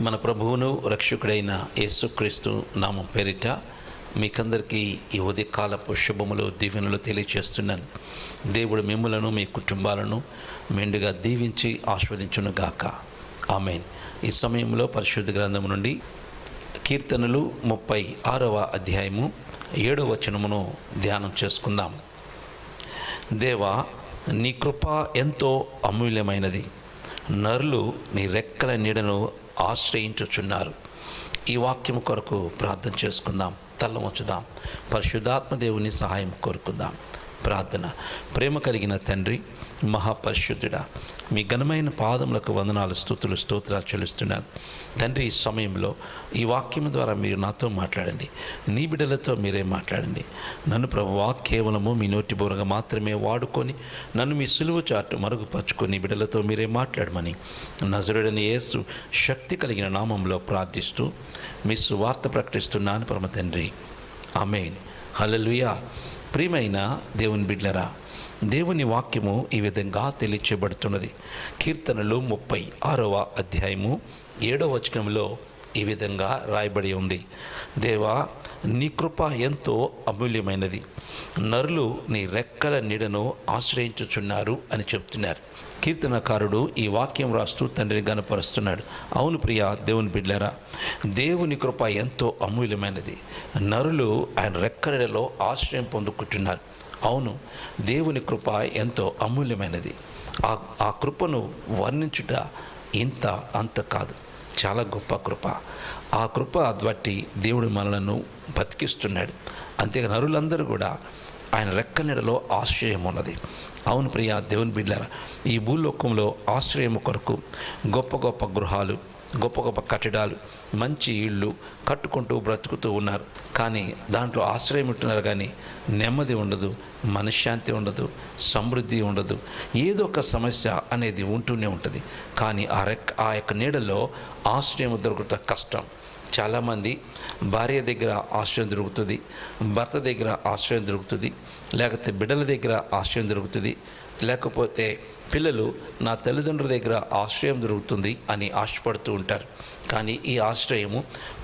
మన ప్రభువును రక్షకుడైన యేసుక్రీస్తు నామం పేరిట మీకందరికీ ఈ ఉదయకాలపు శుభములు దీవెనలు తెలియచేస్తున్నాను. దేవుడు మిమ్ములను మీ కుటుంబాలను మెండుగా దీవించి ఆస్వాదించునుగాక. ఆమేన్. ఈ సమయంలో పరిశుద్ధ గ్రంథము నుండి కీర్తనలు 36వ అధ్యాయము 7వ వచనమును ధ్యానం చేసుకుందాం. దేవా, నీ కృప ఎంతో అమూల్యమైనది, నరులు నీ రెక్కల నీడను ఆశ్రయించుచున్నారు. ఈ వాక్యం కొరకు ప్రార్థన చేసుకుందాం. తల్ల వంచుదాం. పరిశుద్ధాత్మ దేవుని సహాయం కోరుకుందాం. ప్రార్థన. ప్రేమ కలిగిన తండ్రి, మహాపరిశుద్ధుడా, మీ ఘనమైన పాదములకు వందనాలు, స్తుతులు, స్తోత్రాలు చెల్లిస్తున్నాను తండ్రి. ఈ సమయంలో ఈ వాక్యం ద్వారా మీరు నాతో మాట్లాడండి. నీ బిడ్డలతో మీరే మాట్లాడండి. నన్ను ప్రభువా కేవలము మీ నోటి బోరగా మాత్రమే వాడుకొని నన్ను మీ సులువు చాటు మరుగుపరుచుకొని బిడ్డలతో మీరే మాట్లాడమని నజరుడైన యేసు శక్తి కలిగిన నామంలో ప్రార్థిస్తూ మీ సువార్త ప్రకటిస్తున్నాను పరమ తండ్రి. ఆమేన్. హల్లెలూయా. ప్రియమైన దేవుని బిడ్డలారా, దేవుని వాక్యము ఈ విధంగా తెలియచేయబడుతున్నది. కీర్తనలు 36వ అధ్యాయము 7వ వచనంలో ఈ విధంగా రాయబడి ఉంది. దేవా, నీ కృప ఎంతో అమూల్యమైనది, నరులు నీ రెక్కల నీడను ఆశ్రయించుచున్నారు అని చెప్తున్నారు. కీర్తనకారుడు ఈ వాక్యం రాస్తూ తండ్రిని గనపరుస్తున్నాడు. అవును ప్రియ దేవుని బిడ్డలారా, దేవుని కృప ఎంతో అమూల్యమైనది, నరులు ఆయన రెక్కలలో ఆశ్రయం పొందుకుంటున్నారు. అవును, దేవుని కృప ఎంతో అమూల్యమైనది. ఆ కృపను వర్ణించుట ఇంత అంత కాదు, చాలా గొప్ప కృప. ఆ కృప బట్టి దేవుడు మనలను బతికిస్తున్నాడు. అంతేగా నరులందరూ కూడా ఆయన రెక్కల నీడలో ఆశ్రయం ఉన్నది. అవును ప్రియ దేవుని బిడ్డలారా, ఈ భూలోకంలో ఆశ్రయం కొరకు గొప్ప గొప్ప గృహాలు, గొప్ప గొప్ప కట్టడాలు, మంచి ఇళ్ళు కట్టుకుంటూ బ్రతుకుతూ ఉన్నారు. కానీ దాంట్లో ఆశ్రయం ఉంటున్నారు, కానీ నెమ్మది ఉండదు, మనశ్శాంతి ఉండదు, సమృద్ధి ఉండదు. ఏదో ఒక సమస్య అనేది ఉంటూనే ఉంటుంది. కానీ ఆ యొక్క నీడలో ఆశ్రయం దొరకటం కష్టం. చాలామంది భార్య దగ్గర ఆశ్రయం దొరుకుతుంది, భర్త దగ్గర ఆశ్రయం దొరుకుతుంది, లేకపోతే బిడ్డల దగ్గర ఆశ్రయం దొరుకుతుంది, లేకపోతే పిల్లలు నా తల్లిదండ్రుల దగ్గర ఆశ్రయం దొరుకుతుంది అని ఆశపడుతూ ఉంటారు. కానీ ఈ ఆశ్రయము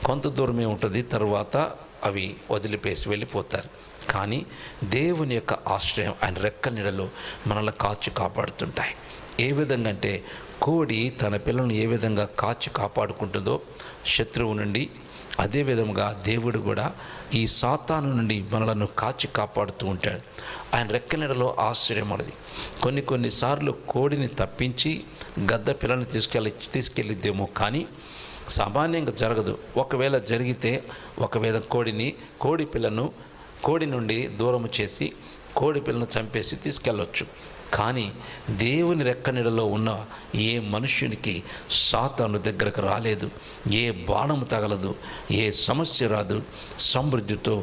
కొంత దూరమే ఉంటుంది, తర్వాత అవి వదిలిపేసి వెళ్ళిపోతారు. కానీ దేవుని యొక్క ఆశ్రయం ఆయన రెక్కల నీడలో మనల్ని కాచి కాపాడుతుంటాయి. ఏ విధంగా అంటే, కోడి తన పిల్లలను ఏ విధంగా కాచి కాపాడుకుంటుందో శత్రువు నుండి, అదే విధంగా దేవుడు కూడా ఈ సాతాను నుండి మనలను కాచి కాపాడుతూ ఉంటాడు. ఆయన రెక్కల నీడలో ఆశ్రయం ఉన్నది. కొన్నిసార్లు కోడిని తప్పించి గద్ద పిల్లని తీసుకెళ్ళిద్దేమో, కానీ సామాన్యంగా జరగదు. ఒకవేళ జరిగితే ఒకవేళ కోడి నుండి దూరము చేసి కోడి పిల్లను చంపేసి తీసుకెళ్ళవచ్చు. కానీ దేవుని రెక్క నీడలో ఉన్న ఏ మనుష్యునికి సాతాను దగ్గరకు రాలేదు, ఏ బాణము తగలదు, ఏ సమస్య రాదు. సమృద్ధితో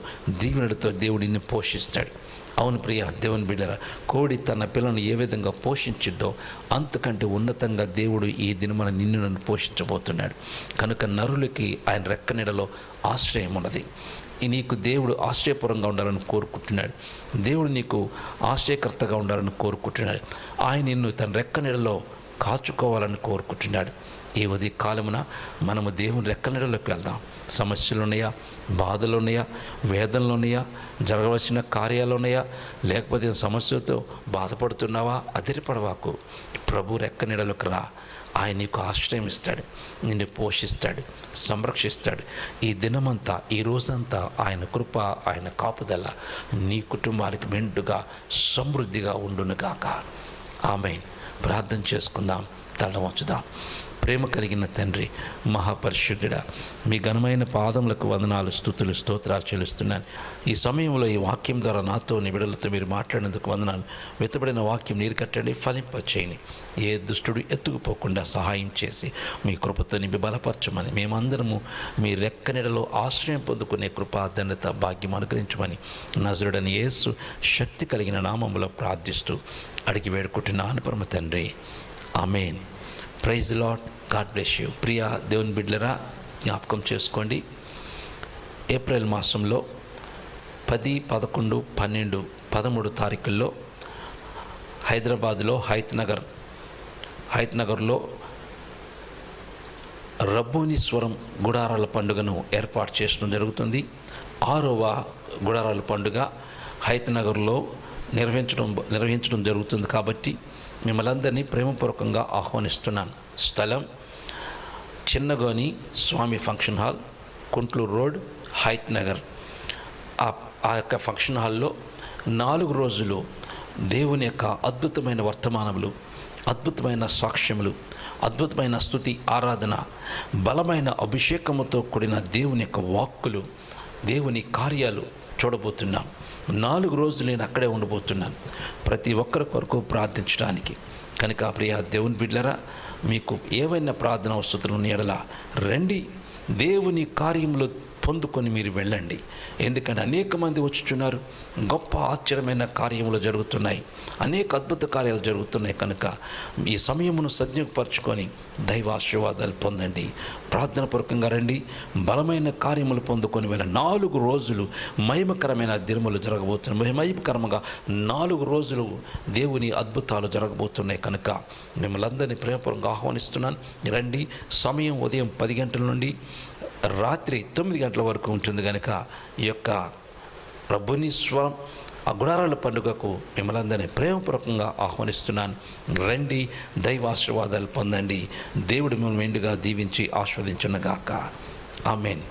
దీవెనలతో దేవుడిని పోషిస్తాడు. అవును ప్రియ దేవుని బిడ్డలారా, కోడి తన పిల్లను ఏ విధంగా పోషించిద్దో అంతకంటే ఉన్నతంగా దేవుడు ఈ దినమున నిన్ను నన్ను పోషించబోతున్నాడు. కనుక నరులకి ఆయన రెక్క నీడలో ఆశ్రయం ఉన్నది. నీకు దేవుడు ఆశ్రయపురంగా ఉండాలని కోరుకుంటున్నాడు. దేవుడు నీకు ఆశ్రయకర్తగా ఉండాలని కోరుకుంటున్నాడు. ఆయన నిన్ను తన రెక్క నీడలో కాచుకోవాలని కోరుకుంటున్నాడు. ఈ ఉదయ కాలమున మనము దేవుని రెక్కల నీడలోకి వెళ్దాం. సమస్యలు ఉన్నాయా, బాధలు ఉన్నాయా, వేదనలు ఉన్నాయా, జరగవలసిన కార్యాలు ఉన్నాయా, లేకపోతే సమస్యలతో బాధపడుతున్నావా, అదిరిపడవాకు. ప్రభు రెక్క నీడలోకి రా. ఆయన నీకు ఆశ్రయం ఇస్తాడు, నిన్ను పోషిస్తాడు, సంరక్షిస్తాడు. ఈ దినమంతా, ఈ రోజంతా ఆయన కృప, ఆయన కాపుదల నీ కుటుంబానికి మెండుగా సమృద్ధిగా ఉండునుగాక. ఆమేన్. ప్రార్థన చేసుకుందాం. తల వంచుదాం. ప్రేమ కలిగిన తండ్రి, మహాపరిశుద్ధుడా, మీ ఘనమైన పాదములకు వందనాలు, స్తుతులు, స్తోత్రాలు చెల్లిస్తున్నాను. ఈ సమయంలో ఈ వాక్యం ద్వారా నాతో నీ బిడ్డలతో మీరు మాట్లాడినందుకు వందనాలు. వెతబడిన వాక్యం నీరు కట్టండి, ఫలింపచేయండి. ఏ దుష్టుడు ఎత్తుకుపోకుండా సహాయం చేసి మీ కృపతో నింపి బలపరచమని, మేమందరము మీ రెక్క నీడలో ఆశ్రయం పొందుకునే కృపా ధన్యత భాగ్యం అనుగ్రహించమని నజరుడని యేసు శక్తి కలిగిన నామములో ప్రార్థిస్తూ అడిగి వేడుకుంటున్నాను పరమ తండ్రి. Amen. Praise Lord. God bless you. ప్రియ దేవుని బిడ్డలరా, జ్ఞాపకం చేసుకోండి, ఏప్రిల్ మాసంలో 10, 11, 12, 13 తారీఖుల్లో హైదరాబాద్లో హైత్ నగర్లో రబ్బోని స్వరం గుడారాల పండుగను ఏర్పాటు చేయడం జరుగుతుంది. 6వ గుడారాల పండుగ హైతనగర్లో నిర్వహించడం జరుగుతుంది. కాబట్టి మిమ్మల్ని అందరినీ ప్రేమపూర్వకంగా ఆహ్వానిస్తున్నాను. స్థలం Chinnagoni Swami function hall, Kuntloor road, Hayathnagar. ఆ యొక్క ఫంక్షన్ హాల్లో 4 రోజులు దేవుని యొక్క అద్భుతమైన వర్తమానములు, అద్భుతమైన సాక్ష్యములు, అద్భుతమైన స్తుతి ఆరాధన, బలమైన అభిషేకముతో కూడిన దేవుని యొక్క వాక్కులు, దేవుని కార్యాలు చూడబోతున్నాం. 4 రోజులు నేను అక్కడే ఉండబోతున్నాను ప్రతి ఒక్కరి కొరకు ప్రార్థించడానికి. కనుక ప్రియ దేవుని బిడ్డలారా, మీకు ఏవైనా ప్రార్థన వసతులు ఉన్న యెడల రండి, దేవుని కార్యములు పొందుకొని మీరు వెళ్ళండి. ఎందుకంటే అనేక మంది వచ్చుచున్నారు, గొప్ప ఆశ్చర్యమైన కార్యములు జరుగుతున్నాయి, అనేక అద్భుత కార్యాలు జరుగుతున్నాయి. కనుక ఈ సమయమును సద్వినియోగపరచుకొని దైవ ఆశీర్వాదాలు పొందండి. ప్రార్థన పూర్వకంగా రండి, బలమైన కార్యములు పొందుకొని వెళ్ళ. 4 రోజులు మహిమకరమైన దినములు జరగబోతున్నాయి. మహిమకరంగా 4 రోజులు దేవుని అద్భుతాలు జరగబోతున్నాయి. కనుక మిమ్మల్ని అందరినీ ప్రేమపూర్వకంగా ఆహ్వానిస్తున్నాను. రండి. సమయం ఉదయం 10 గంటల నుండి రాత్రి 9 గంటల వరకు ఉంటుంది. కనుక ఈ యొక్క రబ్బోని స్వరం ఆ గుడారాల పండుగకు మిమ్మల్ని అందరినీ ప్రేమపూర్వకంగా ఆహ్వానిస్తున్నాను. రండి, దైవాశీర్వాదాలు పొందండి. దేవుడు మిమ్మల్ని మెండుగా దీవించి ఆస్వాదించునుగాక. ఆమేన్.